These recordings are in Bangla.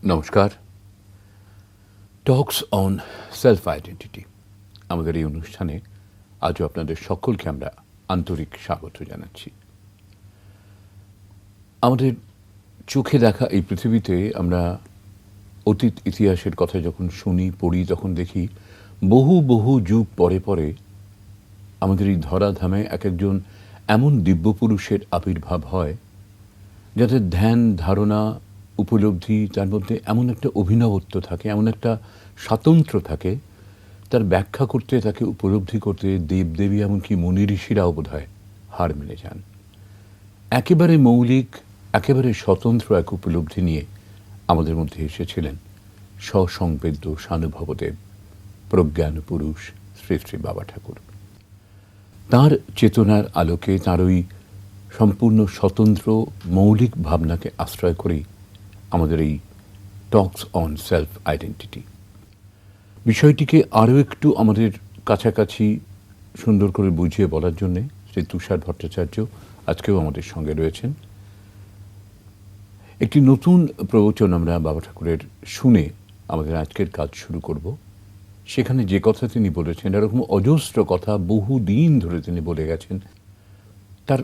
নমস্কার। টকস অন সেলফ আইডেন্টিটি আমাদের এই অনুষ্ঠানে আজও আপনাদের সকলকে আমরা আন্তরিক স্বাগত জানাচ্ছি। আমাদের চোখে দেখা এই পৃথিবীতে আমরা অতীত ইতিহাসের কথা যখন শুনি পড়ি তখন দেখি বহু বহু যুগ পরে পরে আমাদের এই ধরাধামে এক একজন এমন দিব্যপুরুষের আবির্ভাব হয় যাদের ধ্যান ধারণা উপলব্ধি তার মধ্যে এমন একটা অভিনবত্ব থাকে, এমন একটা স্বাতন্ত্র্য থাকে, তার ব্যাখ্যা করতে তাকে উপলব্ধি করতে দেবদেবী এমনকি মুনি ঋষিরাও বোধ হয় হার মেনে যান। একেবারে মৌলিক একেবারে স্বতন্ত্র এক উপলব্ধি নিয়ে আমাদের মধ্যে এসেছিলেন সসংবেদ্য সানুভবদেব প্রজ্ঞান পুরুষ শ্রী শ্রী বাবা ঠাকুর। তাঁর চেতনার আলোকে তাঁর ওই সম্পূর্ণ স্বতন্ত্র মৌলিক ভাবনাকে আশ্রয় করেই আমাদের এই টকস অন সেলফ আইডেন্টিটি বিষয়টিকে আরও একটু আমাদের কাছাকাছি সুন্দর করে বুঝিয়ে বলার জন্যে শ্রী তুষার ভট্টাচার্য আজকেও আমাদের সঙ্গে রয়েছেন। একটি নতুন প্রবচন আমরা বাবা ঠাকুরের শুনে আমাদের আজকের কাজ শুরু করব। সেখানে যে কথা তিনি বলেছেন এরকম অজস্র কথা বহুদিন ধরে তিনি বলে গেছেন, তার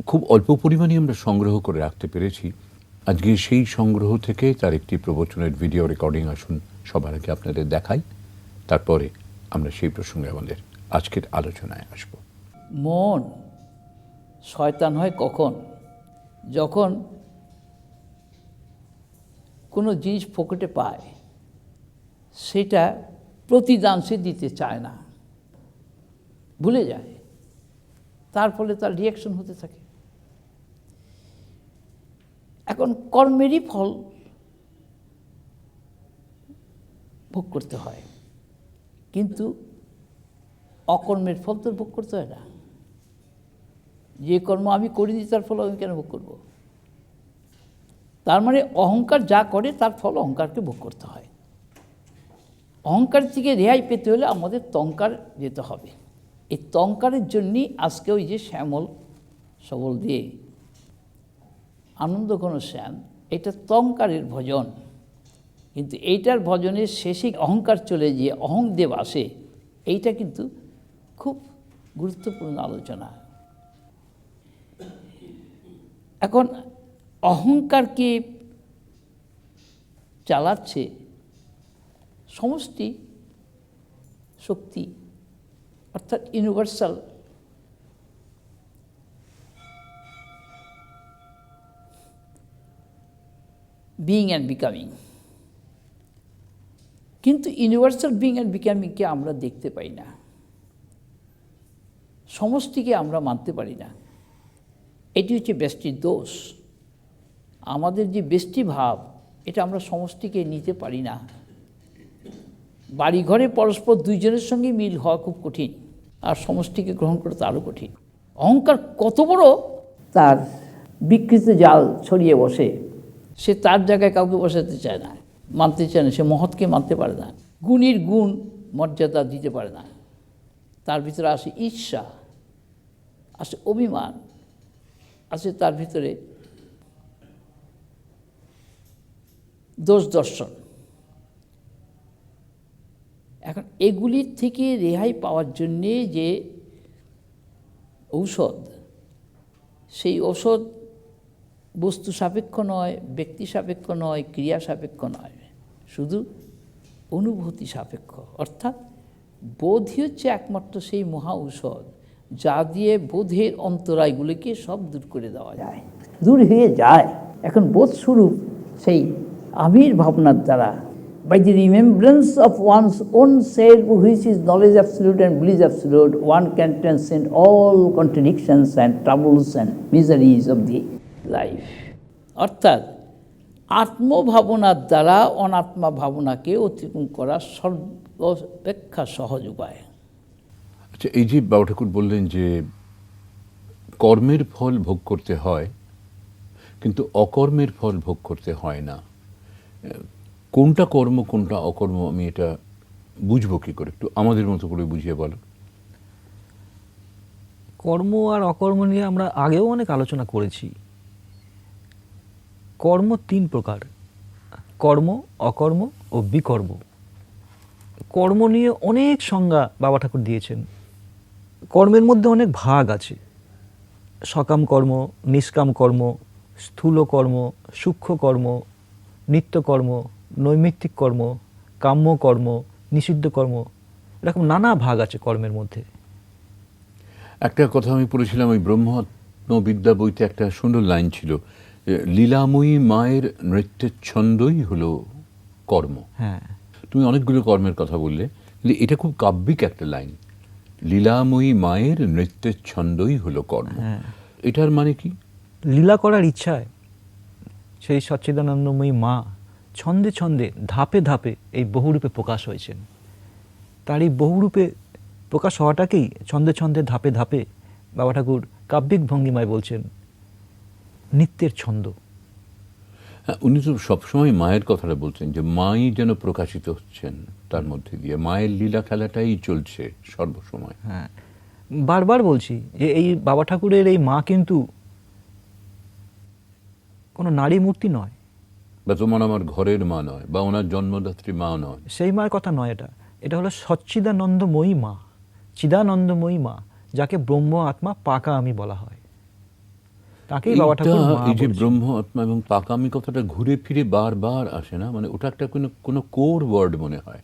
খুব অল্প পরিমাণে আমরা সংগ্রহ করে রাখতে পেরেছি। আজকে সেই সংগ্রহ থেকে তার একটি প্রবচনের ভিডিও রেকর্ডিং আসুন সবার আগে আপনাদের দেখাই, তারপরে আমরা সেই প্রসঙ্গে আমাদের আজকের আলোচনায় আসব। মন শয়তান হয় কখন? যখন কোনো জিনিস পকেটে পায় সেটা প্রতিদান সে দিতে চায় না, ভুলে যায়, তার ফলে তার রিয়াকশন হতে থাকে। এখন কর্মেরই ফল ভোগ করতে হয়, কিন্তু অকর্মের ফল তো ভোগ করতে হয় না। যে কর্ম আমি করিনি তার ফল আমি কেন ভোগ করব? তার মানে অহংকার যা করে তার ফল অহংকারকে ভোগ করতে হয়। অহংকার থেকে রেহাই পেতে হলে আমাদের তঙ্কার যেতে হবে। এই তঙ্কারের জন্যই আজকে ওই যে শ্যামল সবল দিয়ে আনন্দ ঘন শ্যাম, এটা তঙ্কারের ভজন। কিন্তু এইটার ভজনের শেষে অহংকার চলে গিয়ে অহংদেব আসে, এইটা কিন্তু খুব গুরুত্বপূর্ণ আলোচনা। এখন অহংকারকে চালাচ্ছে সমষ্টি শক্তি, অর্থাৎ ইউনিভার্সাল। Being and becoming. কিন্তু ইউনিভার্সাল বিইং অ্যান্ড বিকামিংকে আমরা দেখতে পাই না, সমষ্টিকে আমরা মানতে পারি না। এটি হচ্ছে ব্যষ্টির দোষ। আমাদের যে ব্যষ্টি ভাব, এটা আমরা সমষ্টিকে নিতে পারি না। বাড়িঘরে পরস্পর দুইজনের সঙ্গে মিল হওয়া খুব কঠিন, আর সমষ্টিকে গ্রহণ করা তো আরও কঠিন। অহংকার কত বড় তার বিকৃত জাল ছড়িয়ে বসে, সে তার জায়গায় কাউকে বসাতে চায় না, মানতে চায় না, সে মহৎকে মানতে পারে না, গুণীর গুণ মর্যাদা দিতে পারে না। তার ভিতরে আসে ঈর্ষা, আসে অভিমান, আছে তার ভিতরে দোষ দর্শন। এখন এগুলির থেকে রেহাই পাওয়ার জন্যে যে ঔষধ, সেই ঔষধ বস্তু সাপেক্ষ নয়, ব্যক্তি সাপেক্ষ নয়, ক্রিয়া সাপেক্ষ নয়, শুধু অনুভূতি সাপেক্ষ। অর্থাৎ বোধই হচ্ছে একমাত্র সেই মহা ঔষধ, যা দিয়ে বোধের অন্তরায়গুলিকে সব দূর করে দেওয়া যায়, দূর হয়ে যায়। এখন বোধ স্বরূপ সেই আবির ভাবনার দ্বারা, by the remembrance of one's own self, which is knowledge absolute and bliss absolute, one can transcend all contradictions and troubles and miseries of the life. অর্থাৎ আত্মভাবনার দ্বারা অনাত্মা ভাবনাকে অতিক্রম করা সর্বাপেক্ষা সহজ উপায়। আচ্ছা, এই যে বাবা ঠাকুর বললেন যে কর্মের ফল ভোগ করতে হয় কিন্তু অকর্মের ফল ভোগ করতে হয় না, কোনটা কর্ম কোনটা অকর্ম আমি এটা বুঝবো কি করে? একটু আমাদের মতো করে বুঝিয়ে বলো। কর্ম আর অকর্ম নিয়ে আমরা আগেও অনেক আলোচনা করেছি। কর্ম তিন প্রকার: কর্ম, অকর্ম ও বিকর্ম। কর্ম নিয়ে অনেক সংজ্ঞা বাবা ঠাকুর দিয়েছেন। কর্মের মধ্যে অনেক ভাগ আছে। সকাম কর্ম, নিষ্কাম কর্ম, স্থূল কর্ম, সূক্ষ্ম কর্ম, নিত্যকর্ম, নৈমিত্তিক কর্ম, কাম্য কর্ম, নিষিদ্ধ কর্ম, এরকম নানা ভাগ আছে কর্মের মধ্যে। একটা কথা আমি পড়েছিলাম ওই ব্রহ্মাত্মবিদ্যা বইতে, একটা সুন্দর লাইন ছিল যে, লীলাময়ী মায়ের নৃত্যের ছন্দই হলো কর্ম। হ্যাঁ, তুমি অনেকগুলো কর্মের কথা বললে, কিন্তু এটা খুব কাব্যিক একটা লাইন। লীলাময়ী মায়ের নৃত্যের ছন্দই হলো কর্ম। হ্যাঁ। এটার মানে কি? লীলা করার ইচ্ছায় সেই সচ্চিদানন্দময়ী মা ছন্দে ছন্দে ধাপে ধাপে এই বহুরূপে প্রকাশ হয়েছেন। তার এই বহুরূপে প্রকাশ হওয়াটাকেই ছন্দে ছন্দে ধাপে ধাপে বাবা ঠাকুর কাব্যিক ভঙ্গিমায় বলছেন নিত্যের ছন্দ। হ্যাঁ, উনি তো সবসময় মায়ের কথাটা বলছেন যে মাই যেন প্রকাশিত হচ্ছেন তার মধ্যে দিয়ে, মায়ের লীলা খেলাটাই চলছে সর্বসময়। হ্যাঁ, বারবার বলছি যে এই বাবা ঠাকুরের এই মা কিন্তু কোনো নারী মূর্তি নয়, বা তোমার আমার ঘরের মা নয়, বা ওনার জন্মদাত্রী মা নয়। সেই মার কথা নয়। এটা হলো সচ্চিদানন্দময়ী মা, চিদানন্দময়ী মা, যাকে ব্রহ্ম আত্মা পাকা আমি বলা হয়। তাকেই বাবা ঠাকুর মা এই যে বলেছেন। ব্রহ্ম আত্মা এবং পাকামি কথাটা ঘুরে ফিরে বারবার আসে না, মানে ওটা একটা কোনো কোর ওয়ার্ড মনে হয়।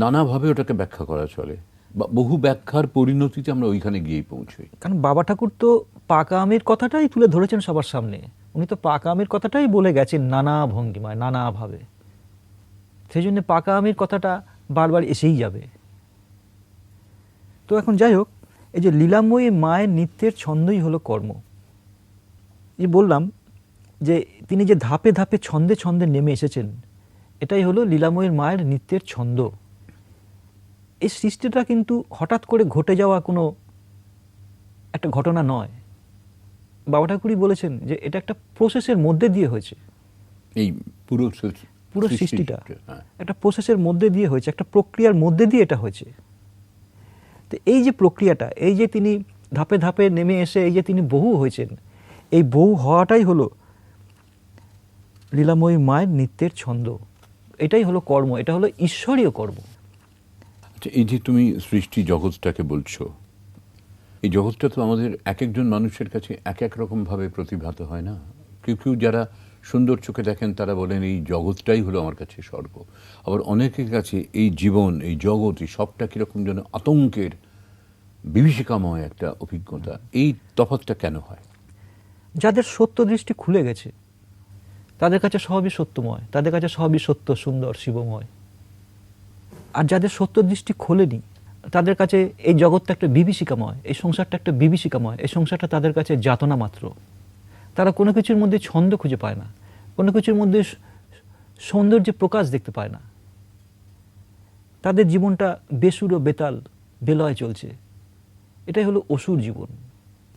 নানাভাবে ওটাকে ব্যাখ্যা করা চলে, বা বহু ব্যাখ্যার পরিণতিতে আমরা ওইখানে গিয়েই পৌঁছই। কারণ বাবা ঠাকুর তো পাকা আমির কথাটাই তুলে ধরেছেন সবার সামনে। উনি তো পাকা আমির কথাটাই বলে গেছেন নানা ভঙ্গিমায়, নানাভাবে। সেই জন্য পাকা আমির কথাটা বারবার এসেই যাবে। তো এখন যাই হোক, এই যে লীলাময়ী মায়ের নিত্যের ছন্দই হলো কর্ম। এই বললাম যে তিনি যে ধাপে ধাপে ছন্দে ছন্দে নেমে এসেছেন, এটাই হলো লীলাময়ীর মায়ের নিত্যের ছন্দ। এই সৃষ্টিটা কিন্তু হঠাৎ করে ঘটে যাওয়া কোনো একটা ঘটনা নয়। বাবা ঠাকুরই বলেছেন যে এটা একটা প্রসেসের মধ্যে দিয়ে হয়েছে। এই পুরো সৃষ্টিটা হ্যাঁ। একটা প্রসেসের মধ্যে দিয়ে হয়েছে, একটা প্রক্রিয়ার মধ্যে দিয়ে এটা হয়েছে। তো এই যে প্রক্রিয়াটা, এই যে তিনি ধাপে ধাপে নেমে এসে এই যে তিনি বহু হয়েছেন, এই বহু হওয়াটাই হলো লীলাময়ী মায়ের নিত্যের ছন্দ। এটাই হলো কর্ম, এটা হলো ঈশ্বরীয় কর্ম। আচ্ছা, এই যে তুমি সৃষ্টি জগৎটাকে বলছো, এই জগৎটা তো আমাদের এক একজন মানুষের কাছে এক এক রকম ভাবে প্রতিভাত হয় না। কেউ কেউ যারা সুন্দর চোখে দেখেন তারা বলেন এই জগৎটাই হলো আমার কাছে স্বর্গ। আবার অনেকের কাছে এই জীবন, এই জগৎ, এই সবটা কিরকম যেন আতঙ্কের বিভীষিকাময় একটা অভিজ্ঞতা। এই তফাৎটা কেন হয়? যাদের সত্য দৃষ্টি খুলে গেছে তাদের কাছে সবই সত্যময়, তাদের কাছে সবই সত্য, সুন্দর, শিবময়। আর যাদের সত্য দৃষ্টি খোলেনি তাদের কাছে এই জগৎটা একটা বিভীষিকাময়, এই সংসারটা একটা বিভীষিকাময়, এই সংসারটা তাদের কাছে যাতনা মাত্র। তারা কোনো কিছুর মধ্যে ছন্দ খুঁজে পায় না, কোনো কিছুর মধ্যে সৌন্দর্যের প্রকাশ দেখতে পায় না। তাদের জীবনটা বেসুর ও বেতাল বেলয় চলছে। এটাই হলো অসুর জীবন।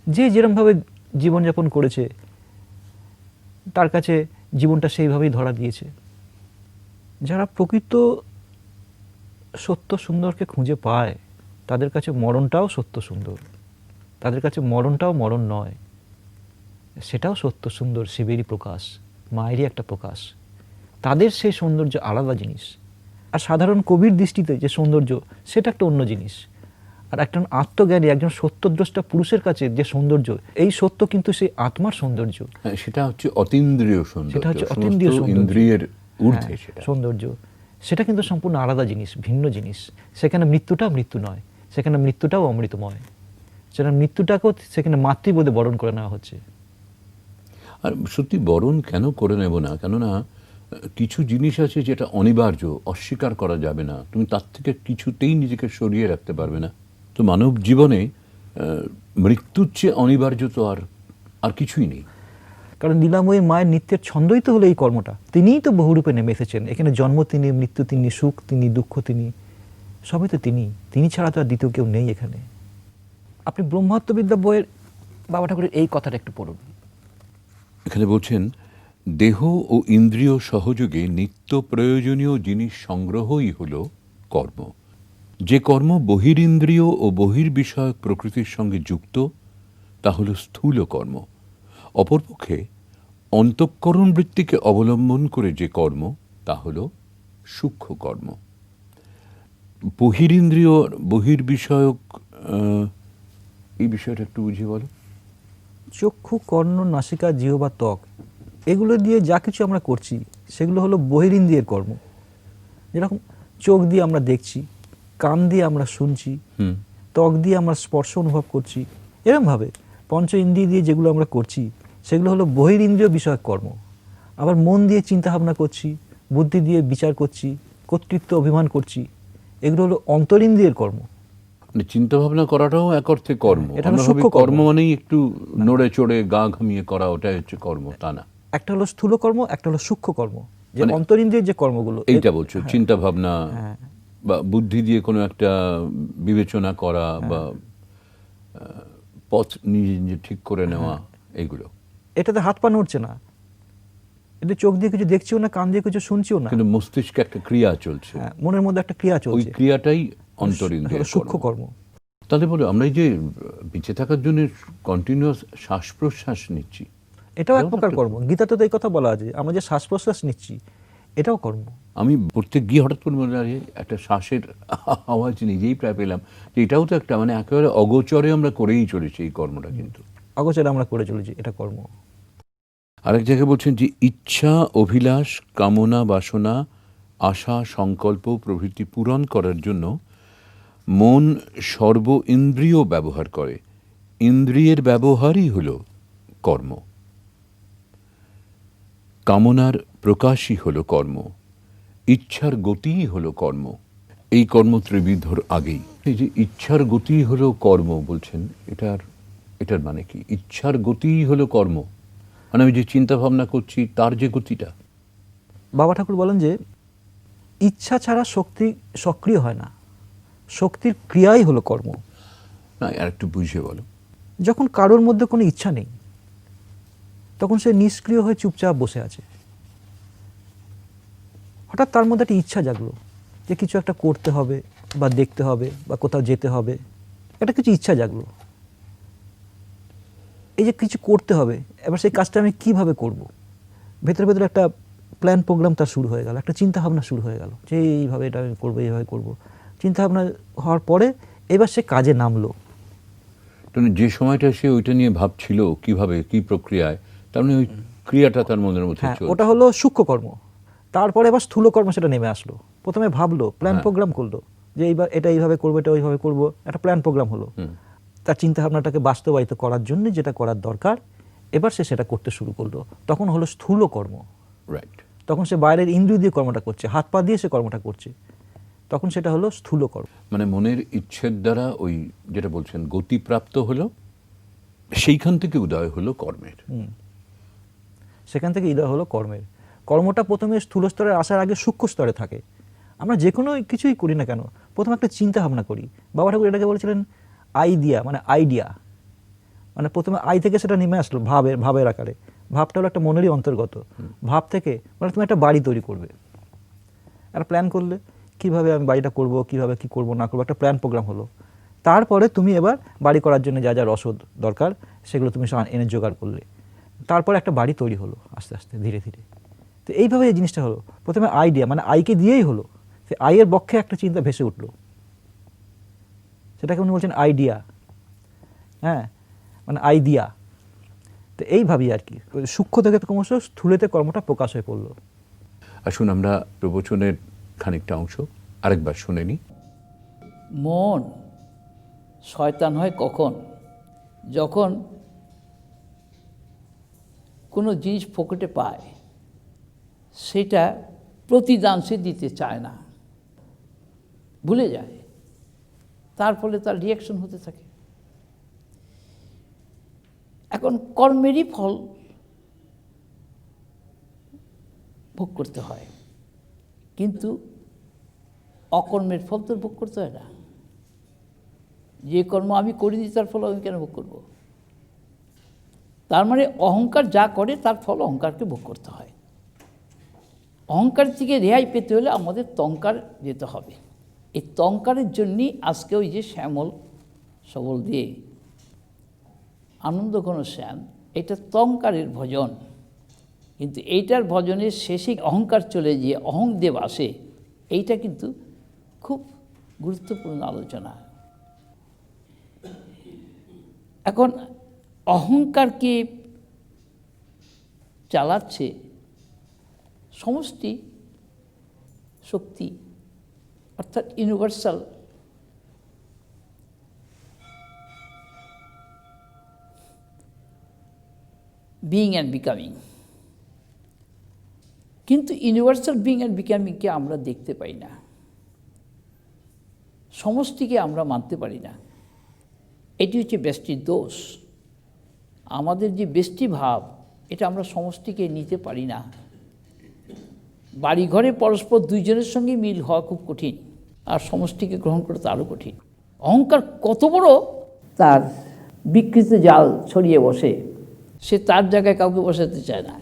যে যেরকমভাবে জীবনযাপন করেছে তার কাছে জীবনটা সেইভাবেই ধরা দিয়েছে। যারা প্রকৃত সত্য সুন্দরকে খুঁজে পায় তাদের কাছে মরণটাও সত্য সুন্দর, তাদের কাছে মরণটাও মরণ নয়, সেটাও সত্য সুন্দর, শিবেরই প্রকাশ, মায়েরই একটা প্রকাশ। তাদের সেই সৌন্দর্য আলাদা জিনিস। আর সাধারণ কবির দৃষ্টিতে যে সৌন্দর্য সেটা একটা অন্য জিনিস। আর একজন আত্মজ্ঞানী, একজন সত্যদ্রষ্টা পুরুষের কাছে যে সৌন্দর্য, এই সত্য কিন্তু সেই আত্মার সৌন্দর্য। সেটা হচ্ছে অতীন্দ্রিয় সৌন্দর্য, সেটা হচ্ছে অতীন্দ্রিয় সমস্ত সৌন্দর্য। ইন্দ্রিয়ের ঊর্ধ্বে হ্যাঁ, সেটা। সৌন্দর্য সেটা কিন্তু সম্পূর্ণ আলাদা জিনিস, ভিন্ন জিনিস। সেখানে মৃত্যুটাও মৃত্যু নয়, সেখানে মৃত্যুটাও অমৃতময়। সেখানে মৃত্যুটাকেও সেখানে মাতৃবোধে বরণ করে নেওয়া হচ্ছে। আর সত্যি বরণ কেন করে নেব না? কেননা কিছু জিনিস আছে যেটা অনিবার্য, অস্বীকার করা যাবে না। তুমি তার থেকে কিছুতেই নিজেকে সরিয়ে রাখতে পারবে না। তো মানব জীবনে মৃত্যুর চেয়ে অনিবার্য তো আর কিছুই নেই। কারণ লীলাময়ী মায়ের নিত্যের ছন্দই তো হলো এই কর্মটা। তিনিই তো বহুরূপে নেমে এসেছেন এখানে। জন্ম তিনি, মৃত্যু তিনি, সুখ তিনি, দুঃখ তিনি, সবই তো তিনি ছাড়া তো আর দ্বিতীয় কেউ নেই এখানে। আপনি ব্রহ্মাত্মবিদ্যা বইয়ের বাবা ঠাকুরের এই কথাটা একটু পড়ুন। এখানে বলছেন, দেহ ও ইন্দ্রিয় সহযোগে নিত্য প্রয়োজনীয় জিনিস সংগ্রহই হল কর্ম। যে কর্ম বহিরিন্দ্রিয় ও বহির্বিষয়ক প্রকৃতির সঙ্গে যুক্ত তা হল স্থূল কর্ম। অপরপক্ষে অন্তঃকরণ বৃত্তিকে অবলম্বন করে যে কর্ম তা হল সূক্ষ্ম কর্ম। বহিরিন্দ্রিয় বহির্বিষয়ক এই বিষয়টা একটু বুঝিয়ে বলো। চক্ষু, কর্ণ, নাসিকা, জিহ্বা, ত্বক, এগুলো দিয়ে যা কিছু আমরা করছি সেগুলো হলো বহিরিন্দ্রিয়ের কর্ম। যেরকম চোখ দিয়ে আমরা দেখছি, কান দিয়ে আমরা শুনছি, ত্বক দিয়ে আমরা স্পর্শ অনুভব করছি, এরকমভাবে পঞ্চ ইন্দ্রিয় দিয়ে যেগুলো আমরা করছি সেগুলো হলো বহিরিন্দ্রিয় বিষয়ক কর্ম। আবার মন দিয়ে চিন্তা ভাবনা করছি, বুদ্ধি দিয়ে বিচার করছি, কর্তৃত্ব অভিমান করছি, এগুলো হলো অন্তরিন্দ্রিয়ের কর্ম। মানে চিন্তা ভাবনা করাটাও এক অর্থে কর্ম। এটা হলো আমরা ভাবি সূক্ষ্ম কর্ম। কর্ম মানেই একটু নড়ে চড়ে গা ঘামিয়ে করা, ওটাই হচ্ছে কর্ম, তা না। একটা হলো স্থূল কর্ম, একটা হলো সূক্ষ্ম কর্ম। যে মানে অন্তরিন্দ্রিয়ের যে কর্মগুলো, এইটা বলছো, চিন্তা ভাবনা বা বুদ্ধি দিয়ে কোনো একটা বিবেচনা করা বা পথ নিজে নিজে ঠিক করে নেওয়া, এইগুলো। এটাতে হাত পা নড়ছে না, এটা চোখ দিয়ে কিছু দেখছিও না, কান দিয়ে কিছু শুনছিও না, কিন্তু মস্তিষ্কে একটা ক্রিয়া চলছে, মনের মধ্যে একটা ক্রিয়া ওই চলছে, ক্রিয়াটাই অন্তরিন্দ্রিয় সূক্ষ্ম কর্ম। তাহলে বলো, আমরা এই যে বেঁচে থাকার জন্য কন্টিনিউয়াস শ্বাস প্রশ্বাস নিচ্ছি, এটাও এক প্রকার কর্ম। গীতাতে তো এই কথা বলা আছে, আমরা যে শ্বাস প্রশ্বাস নিচ্ছি এটাও কর্ম। আমি পড়তে গিয়ে হঠাৎ করে মনে হয় একটা শ্বাসের আওয়াজ নিজেই প্রায় পেলাম যে এটাও তো একটা মানে একেবারে অগোচরে আমরা করেই চলেছি এই কর্মটা। কিন্তু অগোচরে আমরা করে চলেছি, এটা কর্ম। আরেক জায়গায় বলছেন যে ইচ্ছা, অভিলাষ, কামনা, বাসনা, আশা, সংকল্প প্রভৃতি পূরণ করার জন্য মন সর্ব ইন্দ্রিয় ব্যবহার করে। ইন্দ্রিয়ের ব্যবহারই হল কর্ম। কামনার প্রকাশই হল কর্ম, ইচ্ছার গতিই হল কর্ম। এই কর্ম ত্রিবিধর আগেই এই যে ইচ্ছার গতিই হল কর্ম বলছেন, এটার মানে কি? ইচ্ছার গতিই হল কর্ম মানে আমি যে চিন্তা ভাবনা করছি তার যে গতিটা। বাবা ঠাকুর বলেন যে ইচ্ছা ছাড়া শক্তি সক্রিয় হয় না, শক্তির ক্রিয়াই হলো কর্ম। না, আর একটু বুঝিয়ে বলো। যখন কারোর মধ্যে কোনো ইচ্ছা নেই তখন সে নিষ্ক্রিয় হয়ে চুপচাপ বসে আছে। হঠাৎ তার মধ্যে একটা ইচ্ছা জাগলো যে কিছু একটা করতে হবে বা দেখতে হবে বা কোথাও যেতে হবে, একটা কিছু ইচ্ছা জাগলো। এই যে কিছু করতে হবে, এবার সেই কাজটা আমি কিভাবে করব, ভেতরে ভেতরে একটা প্ল্যান প্রোগ্রাম তার শুরু হয়ে গেল, একটা চিন্তা ভাবনা শুরু হয়ে গেল যে এইভাবে এটা আমি করবো, এইভাবে করবো। চিন্তা ভাবনা হওয়ার পরে এবার সে কাজে নামলো। যে সময়টা সে ওইটা নিয়ে ভাবছিল কিভাবে কি প্রক্রিয়ায়, তার মানে ওই ক্রিয়াটা তার মনের মধ্যে চলছে। ওটা হলো সূক্ষ্ম কর্ম। তারপরে এবার স্থূল কর্ম সেটা নেমে আসলো। প্রথমে ভাবলো, প্ল্যান প্রোগ্রাম করলো যে এইবার এটা এইভাবে করবো, এটা ওইভাবে করবো, একটা প্ল্যান প্রোগ্রাম হলো। তার চিন্তা ভাবনাটাকে বাস্তবায়িত করার জন্য যেটা করার দরকার এবার সে সেটা করতে শুরু করলো, তখন হলো স্থূল কর্ম। রাইট। তখন সে বাইরের ইন্দ্রিয় দিয়ে কর্মটা করছে, হাত পা দিয়ে সে কর্মটা করছে, তখন সেটা হলো স্থূল কর্ম। মানে মনের ইচ্ছের দ্বারা ওই যেটা বলছেন গতিপ্রাপ্ত হলো, সেইখান থেকে উদয় হলো কর্মের। সেখান থেকে উদয় হলো কর্মের। কর্মটা প্রথমে স্থূল স্তরে আসার আগে সূক্ষ্ম স্তরে থাকে। আমরা যে কোনো কিছুই করি না কেন প্রথমে একটা চিন্তা ভাবনা করি। বাবা ঠাকুর এটাকে বলেছিলেন আইডিয়া, মানে আইডিয়া, মানে প্রথমে আই থেকে সেটা নেমে আসলো ভাবের আকারে। ভাবটা হলো একটা মনেরই অন্তর্গত। ভাব থেকে মানে তুমি একটা বাড়ি তৈরি করবে, একটা প্ল্যান করলে কিভাবে আমি বাড়িটা করব, কিভাবে কি করব না করবো, একটা প্ল্যান প্রোগ্রাম হলো। তারপরে তুমি এবার বাড়ি করার জন্য যা যা রসদ দরকার সেগুলো তুমি এনে জোগাড় করলে, তারপরে একটা বাড়ি তৈরি হলো আস্তে আস্তে ধীরে ধীরে। তো এইভাবে এই জিনিসটা হলো। প্রথমে আইডিয়া মানে আইকে দিয়েই হলো, সে আইয়ের পক্ষে একটা চিন্তা ভেসে উঠলো, সেটাকে উনি বলছেন আইডিয়া। হ্যাঁ, মানে আইডিয়া। তো এইভাবেই আর কি সূক্ষ্ম থেকে ক্রমশ স্থূলেতে কর্মটা প্রকাশ হয়ে পড়লো। আসুন আমরা প্রবচনের খানিকটা অংশ আরেকবার শুনে নিই। মন শয়তান হয় কখন? যখন কোনো জিনিস পকেটে পায় সেটা প্রতিদান সে দিতে চায় না, ভুলে যায়, তার ফলে তার রিয়াকশন হতে থাকে। এখন কর্মেরই ফল ভোগ করতে হয়, কিন্তু অকর্মের ফল তো ভোগ করতে হয় না। যে কর্ম আমি করিনি তার ফল আমি কেন ভোগ করব? তার মানে অহংকার যা করে তার ফল অহংকারকে ভোগ করতে হয়। অহংকার থেকে রেহাই পেতে হলে আমাদের তঙ্কার যেতে হবে। এই তঙ্কারের জন্যই আজকে ওই যে শ্যামল সবল দিয়ে আনন্দ ঘন শ্যাম, এটা তঙ্কারের ভজন। কিন্তু এইটার ভজনের শেষে অহংকার চলে গিয়ে অহংদেব আসে, এইটা কিন্তু খুব গুরুত্বপূর্ণ আলোচনা। এখন অহংকারকে চালাচ্ছে সমষ্টি শক্তি, অর্থাৎ ইউনিভার্সাল। Being and becoming. কিন্তু ইউনিভার্সাল বিইং অ্যান্ড বিকামিংকে আমরা দেখতে পাই না, সমষ্টিকে আমরা মানতে পারি না। এটি হচ্ছে ব্যষ্টির দোষ। আমাদের যে ব্যষ্টি ভাব, এটা আমরা সমষ্টিকে নিতে পারি না। বাড়িঘরে পরস্পর দুইজনের সঙ্গে মিল হওয়া খুব কঠিন, আর সমষ্টিকে গ্রহণ করা তো আরও কঠিন। অহংকার কত বড় তার বিকৃত জাল ছড়িয়ে বসে, সে তার জায়গায় কাউকে বসাতে চায় না,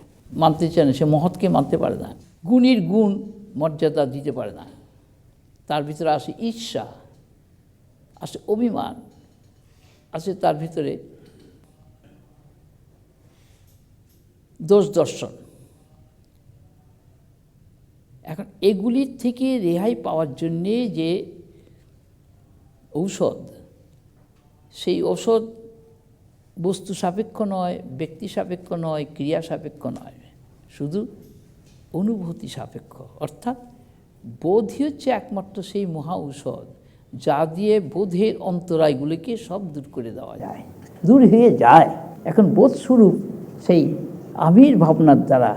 মানতে চায় না, সে মহৎকে মানতে পারে না, গুণীর গুণ মর্যাদা দিতে পারে না। তার ভিতরে আসে ঈর্ষা, আসে অভিমান, আসে তার ভিতরে দোষ দর্শন। এখন এগুলির থেকে রেহাই পাওয়ার জন্যে যে ঔষধ, সেই ঔষধ বস্তু সাপেক্ষ নয়, ব্যক্তি সাপেক্ষ নয়, ক্রিয়া সাপেক্ষ নয়, শুধু অনুভূতি সাপেক্ষ। অর্থাৎ বোধই হচ্ছে একমাত্র সেই মহা ঔষধ, যা দিয়ে বোধের অন্তরায়গুলিকে সব দূর করে দেওয়া যায়, দূর হয়ে যায়। এখন বোধ স্বরূপ সেই আবির ভাবনার দ্বারা,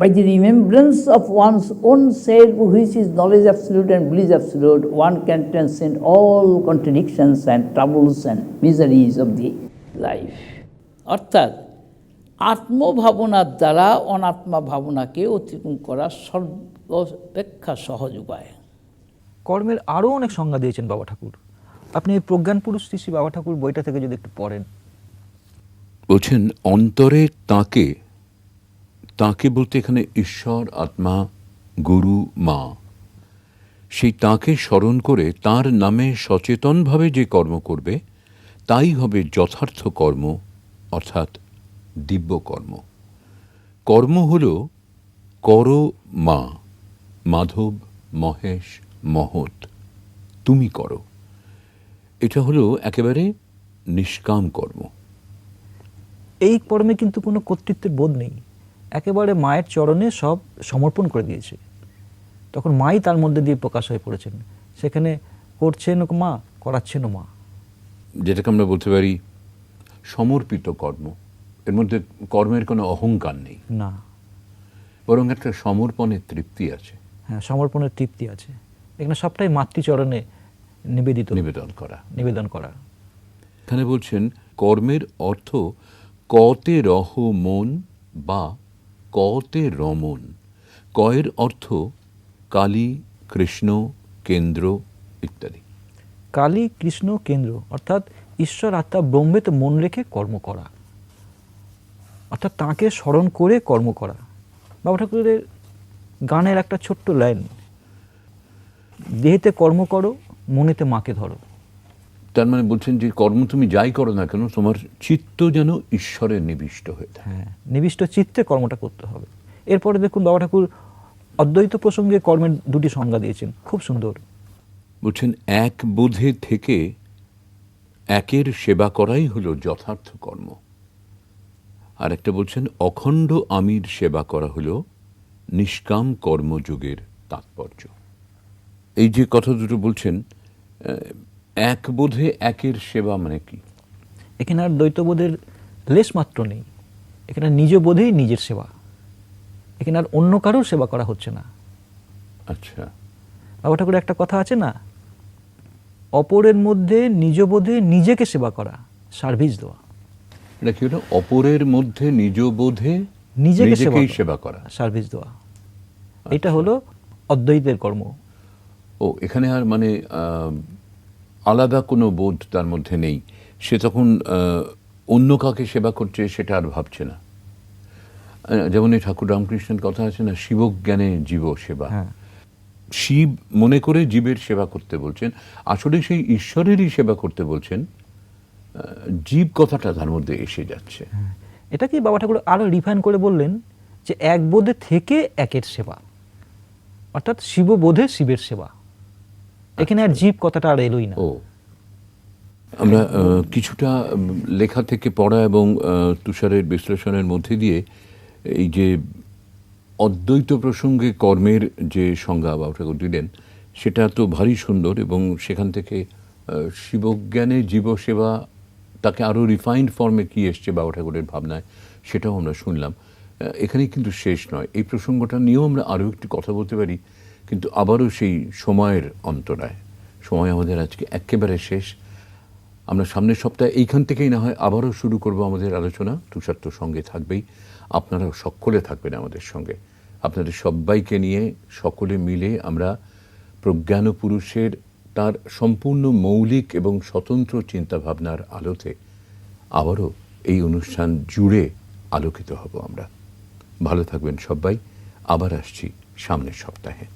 by the remembrance of one's own self, which is knowledge absolute and bliss absolute, one can transcend all contradictions and troubles and miseries of the life. অর্থাৎ আত্মভাবনার দ্বারা অনাত্মা ভাবনাকে অতিক্রম করা সর্বাপেক্ষা সহজ উপায়। কর্মের আরও অনেক সংজ্ঞা দিয়েছেন বাবা ঠাকুর। আপনি এই প্রজ্ঞান পুরুষ শ্রী বাবা ঠাকুর বইটা থেকে যদি একটু পড়েন। বলছেন অন্তরে তাকে, তাকে বলতে এখানে ঈশ্বর, আত্মা, গুরু, মা, সেই তাকে স্মরণ করে তার নামে সচেতনভাবে যে কর্ম করবে তাই হবে যথার্থ কর্ম, অর্থাৎ দিব্য কর্ম। কর্ম হল কর মা, মাধব, মহেশ, মহৎ, তুমি করো। এটা হলো একেবারে নিষ্কাম কর্ম। এই কর্মে কিন্তু কোনো কর্তৃত্বের বোধ নেই, একেবারে মায়ের চরণে সব সমর্পণ করে দিয়েছে। তখন মাই তার মধ্যে দিয়ে প্রকাশ হয়ে পড়েছেন, সেখানে করছেনও মা, করাচ্ছেনও মা। যেটাকে আমরা বলতে পারি সমর্পিত কর্ম। এর মধ্যে কর্মের কোনো অহংকার নেই, না, বরং একটা সমর্পণের তৃপ্তি আছে। হ্যাঁ, সমর্পণের তৃপ্তি আছে। এখানে সবটাই মাতৃচরণে নিবেদন করা। এখানে বলছেন কর্মের অর্থ কতে রহ মন বা কতে রমন। কয়ের অর্থ কালী, কৃষ্ণ, কেন্দ্র ইত্যাদি। কালী, কৃষ্ণ, কেন্দ্র অর্থাৎ ঈশ্বর, আত্মা, ব্রহ্মেতে মন রেখে কর্ম করা, অর্থাৎ তাঁকে স্মরণ করে কর্ম করা। বাবা ঠাকুরের গানের একটা ছোট্ট লাইন, দেহেতে কর্ম করো, মনেতে মাকে ধরো। তার মানে বলছেন যে কর্ম তুমি যাই করো না কেন, তোমার চিত্ত যেন ঈশ্বরে নিবিষ্ট হয়ে থাকে। হ্যাঁ, নিবিষ্ট চিত্তে কর্মটা করতে হবে। এরপরে দেখুন বাবা ঠাকুর অদ্বৈত প্রসঙ্গে কর্মের দুটি সংজ্ঞা দিয়েছেন, খুব সুন্দর। বলছেন এক বোধে থেকে একের সেবা করাই হলো যথার্থ কর্ম। আর একটা বলছেন অখণ্ড আমির সেবা করা হলো নিষ্কাম কর্মযোগের তাৎপর্য। এই যে কথা দুটো বলছেন, এক বোধে একের সেবা মানে কি? এখানে আর দ্বৈতবোধের লেশ মাত্র নেই, এখানে নিজ বোধেই নিজের সেবা, এখানে আর অন্য কারোর সেবা করা হচ্ছে না। আচ্ছা, বাবা ঠাকুর একটা কথা আছে না, অপরের মধ্যে নিজ বোধে নিজেকে সেবা করা, সার্ভিস দেওয়া। এটা কি হলো? অপরের মধ্যে নিজ বোধে নিজেকে সেবা করা, সার্ভিস দেওয়া। এটা হলো অদ্বৈতের কর্ম। ও, এখানে আর মানে আলাদা কোনো বোধ তার মধ্যে নেই। সে তখন অন্য কাকে সেবা করছে সেটা আর ভাবছে না। যেমন এই ঠাকুর রামকৃষ্ণের কথা আছে না, শিবজ্ঞানে জীব সেবা। শিব মনে করে জীবের সেবা করতে বলছেন, আসলে সেই ঈশ্বরেরই সেবা করতে বলছেন। জীব কথাটা তার মধ্যে এসে যাচ্ছে। এটাকে বাবা ঠাকুর আরো রিফাইন করে বললেন যে এক বোধে থেকে একের সেবা, অর্থাৎ শিববোধে শিবের সেবা। এখানে আর জীব কথাটা আর এলোই না। ও আমরা কিছুটা লেখা থেকে পড়া এবং তুষারের বিশ্লেষণের মধ্যে দিয়ে এই যে অদ্বৈত প্রসঙ্গে কর্মের যে সংজ্ঞা বাবা ঠাকুর দিলেন সেটা তো ভারী সুন্দর, এবং সেখান থেকে শিবজ্ঞানে জীবসেবা তাকে আরও রিফাইন্ড ফর্মে কি এসছে বাবা ঠাকুরের ভাবনায় সেটাও আমরা শুনলাম। এখানেই কিন্তু শেষ নয়, এই প্রসঙ্গটা নিয়েও আমরা আরও একটু কথা বলতে পারি, কিন্তু আবারও সেই সময়ের অন্তরায়। সময় আমাদের আজকে একেবারে শেষ। আমরা সামনের সপ্তাহে এইখান থেকেই না হয় আবারও শুরু করব আমাদের আলোচনা। তুষার তো সঙ্গে থাকবেই, আপনারাও সকলে থাকবেন আমাদের সঙ্গে। আপনাদের সবাইকে নিয়ে সকলে মিলে আমরা প্রজ্ঞান পুরুষের তার সম্পূর্ণ মৌলিক এবং স্বতন্ত্র চিন্তাভাবনার আলোতে আবারও এই অনুষ্ঠান জুড়ে আলোকিত হব আমরা। ভালো থাকবেন সবাই, আবার আসছি সামনের সপ্তাহে।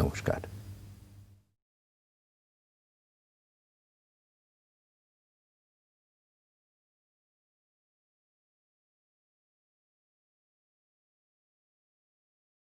নমস্কার।